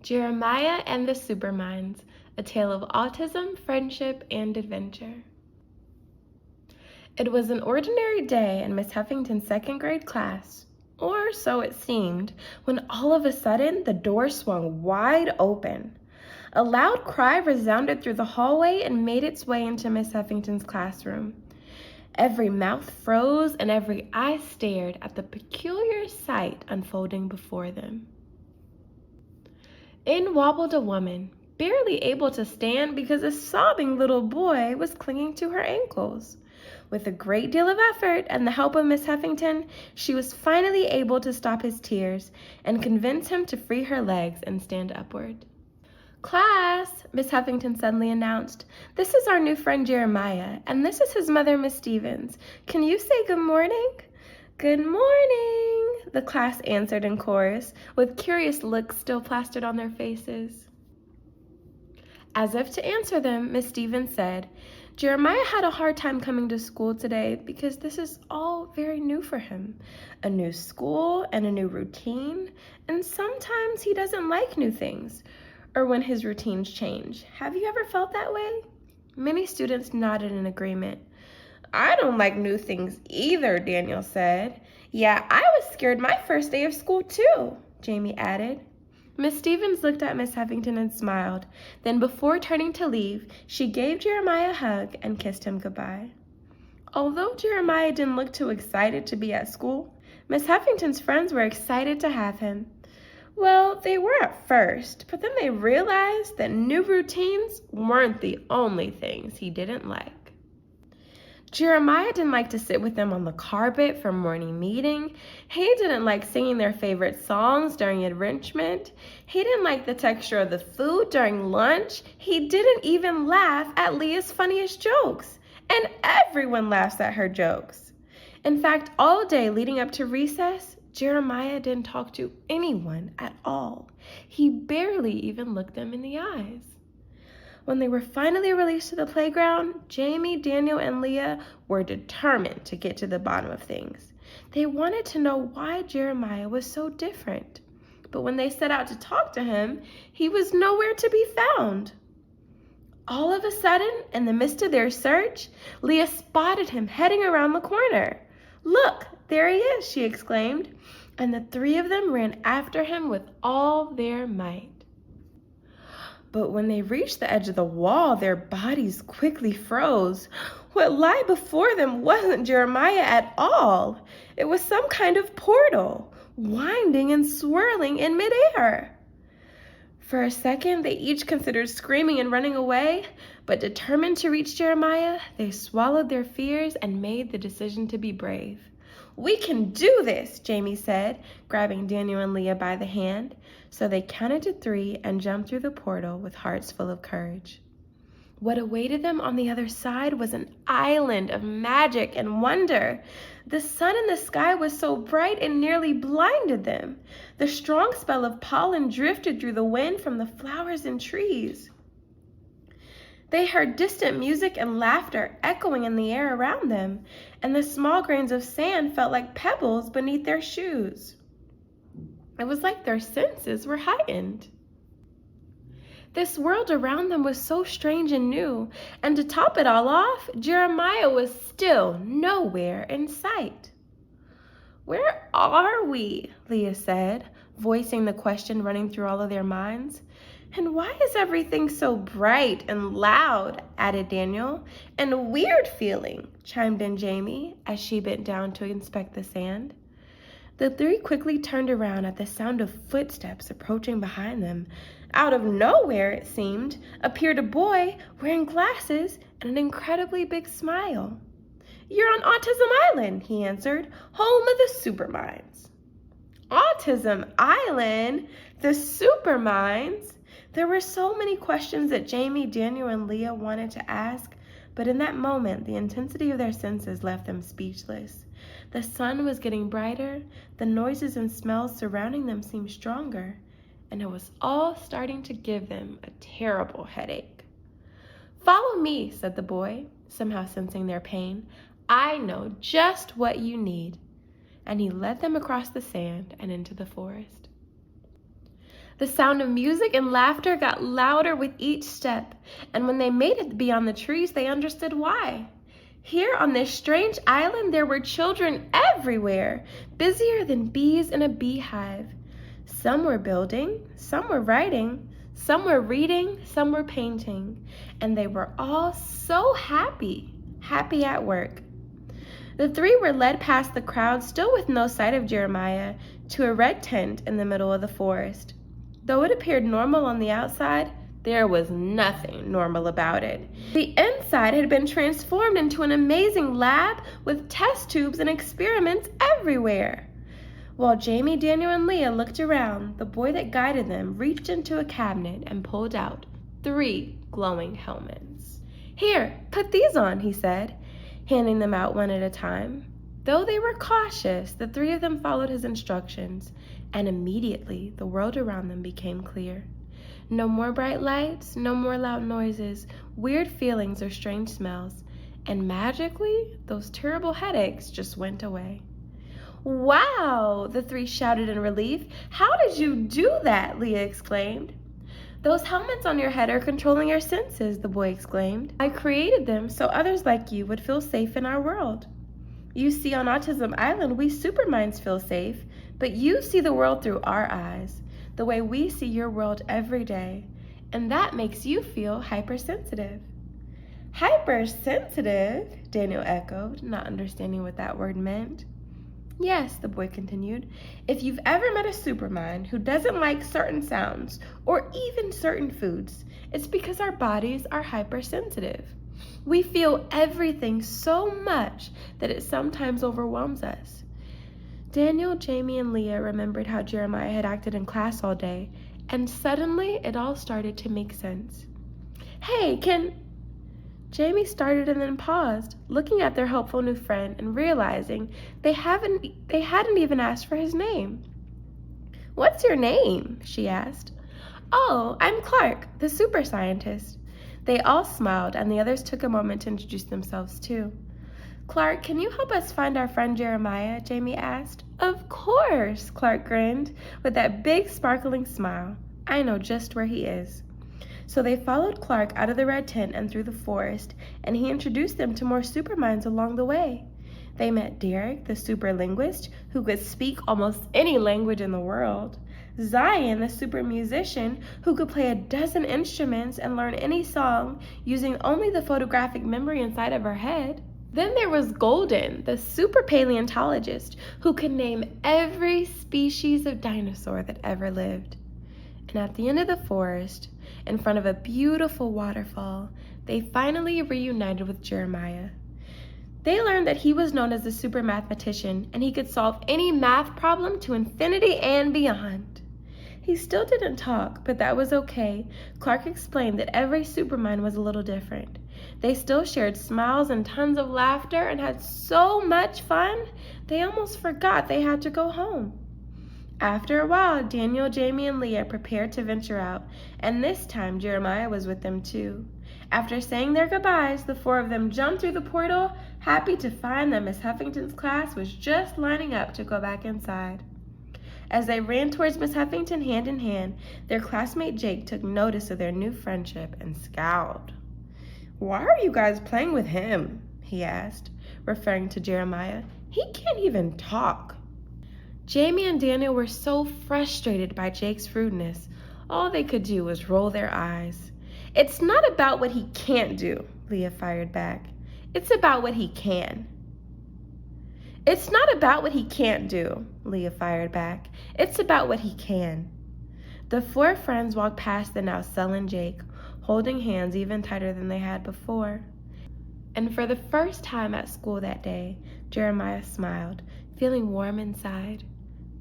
Jeremiah and the Superminds, A Tale of Autism, Friendship, and Adventure. It was an ordinary day in Miss Huffington's second grade class, or so it seemed, when all of a sudden the door swung wide open. A loud cry resounded through the hallway and made its way into Miss Huffington's classroom. Every mouth froze and every eye stared at the peculiar sight unfolding before them. In wobbled a woman, barely able to stand because a sobbing little boy was clinging to her ankles. With a great deal of effort and the help of Miss Huffington, she was finally able to stop his tears and convince him to free her legs and stand upward. "Class," Miss Huffington suddenly announced, "this is our new friend Jeremiah, and this is his mother, Miss Stevens. Can you say good morning?" "Good morning," the class answered in chorus, with curious looks still plastered on their faces. As if to answer them, Miss Stevens said, "Jeremiah had a hard time coming to school today because this is all very new for him. A new school and a new routine, and sometimes he doesn't like new things, or when his routines change. Have you ever felt that way?" Many students nodded in agreement. "I don't like new things either," Daniel said. "Yeah, I was scared my first day of school too," Jamie added. Miss Stevens looked at Miss Huffington and smiled. Then before turning to leave, she gave Jeremiah a hug and kissed him goodbye. Although Jeremiah didn't look too excited to be at school, Miss Huffington's friends were excited to have him. Well, they were at first, but then they realized that new routines weren't the only things he didn't like. Jeremiah didn't like to sit with them on the carpet for morning meeting. He didn't like singing their favorite songs during enrichment. He didn't like the texture of the food during lunch. He didn't even laugh at Leah's funniest jokes. And everyone laughs at her jokes. In fact, all day leading up to recess, Jeremiah didn't talk to anyone at all. He barely even looked them in the eyes. When they were finally released to the playground, Jamie, Daniel, and Leah were determined to get to the bottom of things. They wanted to know why Jeremiah was so different. But when they set out to talk to him, he was nowhere to be found. All of a sudden, in the midst of their search, Leah spotted him heading around the corner. "Look, there he is," she exclaimed, and the three of them ran after him with all their might. But when they reached the edge of the wall, their bodies quickly froze. What lay before them wasn't Jeremiah at all. It was some kind of portal, winding and swirling in midair. For a second, they each considered screaming and running away, but determined to reach Jeremiah, they swallowed their fears and made the decision to be brave. "We can do this," Jamie said, grabbing Daniel and Leah by the hand. So they counted to 3 and jumped through the portal with hearts full of courage. What awaited them on the other side was an island of magic and wonder. The sun in the sky was so bright it nearly blinded them. The strong spell of pollen drifted through the wind from the flowers and trees. They heard distant music and laughter echoing in the air around them, and the small grains of sand felt like pebbles beneath their shoes. It was like their senses were heightened. This world around them was so strange and new, and to top it all off, Jeremiah was still nowhere in sight. "Where are we?" Leah said, voicing the question running through all of their minds. "And why is everything so bright and loud?" added Daniel. "And weird feeling," chimed in Jamie as she bent down to inspect the sand. The three quickly turned around at the sound of footsteps approaching behind them. Out of nowhere, it seemed, appeared a boy wearing glasses and an incredibly big smile. "You're on Autism Island," he answered, "home of the Superminds." Autism Island? The Superminds? There were so many questions that Jamie, Daniel, and Leah wanted to ask, but in that moment, the intensity of their senses left them speechless. The sun was getting brighter, the noises and smells surrounding them seemed stronger, and it was all starting to give them a terrible headache. "Follow me," said the boy, somehow sensing their pain. "I know just what you need." And he led them across the sand and into the forest. The sound of music and laughter got louder with each step, and when they made it beyond the trees, they understood why. Here on this strange island, there were children everywhere, busier than bees in a beehive. Some were building, some were writing, some were reading, some were painting, and they were all so happy at work. The three were led past the crowd, still with no sight of Jeremiah, to a red tent in the middle of the forest. Though it appeared normal on the outside, there was nothing normal about it. The inside had been transformed into an amazing lab with test tubes and experiments everywhere. While Jamie, Daniel, and Leah looked around, the boy that guided them reached into a cabinet and pulled out 3 glowing helmets. "Here, put these on," he said, handing them out one at a time. Though they were cautious, the 3 of them followed his instructions, and immediately the world around them became clear. No more bright lights, no more loud noises, weird feelings or strange smells, and magically, those terrible headaches just went away. "Wow!" the 3 shouted in relief. "How did you do that?" Leah exclaimed. "Those helmets on your head are controlling your senses," the boy exclaimed. "I created them so others like you would feel safe in our world. You see, on Autism Island, we Superminds feel safe, but you see the world through our eyes, the way we see your world every day, and that makes you feel hypersensitive." "Hypersensitive?" Daniel echoed, not understanding what that word meant. "Yes," the boy continued, "if you've ever met a Supermind who doesn't like certain sounds or even certain foods, it's because our bodies are hypersensitive. We feel everything so much that it sometimes overwhelms us." Daniel, Jamie, and Leah remembered how Jeremiah had acted in class all day, and suddenly it all started to make sense. "Hey, Jamie started and then paused, looking at their helpful new friend and realizing they hadn't even asked for his name. "What's your name?" she asked. "Oh, I'm Clark, the super scientist." They all smiled, and the others took a moment to introduce themselves too. "Clark, can you help us find our friend Jeremiah?" Jamie asked. "Of course," Clark grinned with that big sparkling smile. "I know just where he is." So they followed Clark out of the red tent and through the forest, and he introduced them to more Superminds along the way. They met Derek, the super linguist, who could speak almost any language in the world. Zion, the super musician, who could play 12 instruments and learn any song using only the photographic memory inside of her head. Then there was Golden, the super paleontologist, who could name every species of dinosaur that ever lived. And at the end of the forest, in front of a beautiful waterfall, they finally reunited with Jeremiah. They learned that he was known as the super mathematician, and he could solve any math problem to infinity and beyond. He still didn't talk, but that was okay. Clark explained that every Supermind was a little different. They still shared smiles and tons of laughter and had so much fun, they almost forgot they had to go home. After a while, Daniel, Jamie, and Leah prepared to venture out, and this time Jeremiah was with them too. After saying their goodbyes, the 4 of them jumped through the portal, happy to find that Miss Huffington's class was just lining up to go back inside. As they ran towards Miss Huffington hand in hand, their classmate Jake took notice of their new friendship and scowled. "Why are you guys playing with him?" he asked, referring to Jeremiah. "He can't even talk." Jamie and Daniel were so frustrated by Jake's rudeness, all they could do was roll their eyes. "It's not about what he can't do," Leah fired back. "It's about what he can." "It's not about what he can't do," Leah fired back. "It's about what he can." The 4 friends walked past the now sullen Jake, holding hands even tighter than they had before. And for the first time at school that day, Jeremiah smiled, feeling warm inside.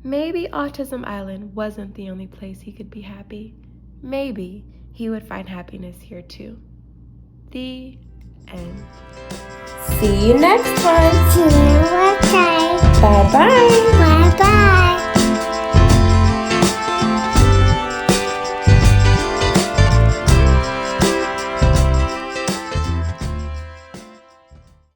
Maybe Autism Island wasn't the only place he could be happy. Maybe he would find happiness here too. The end. See you next time. See you next time. Bye-bye. Bye-bye.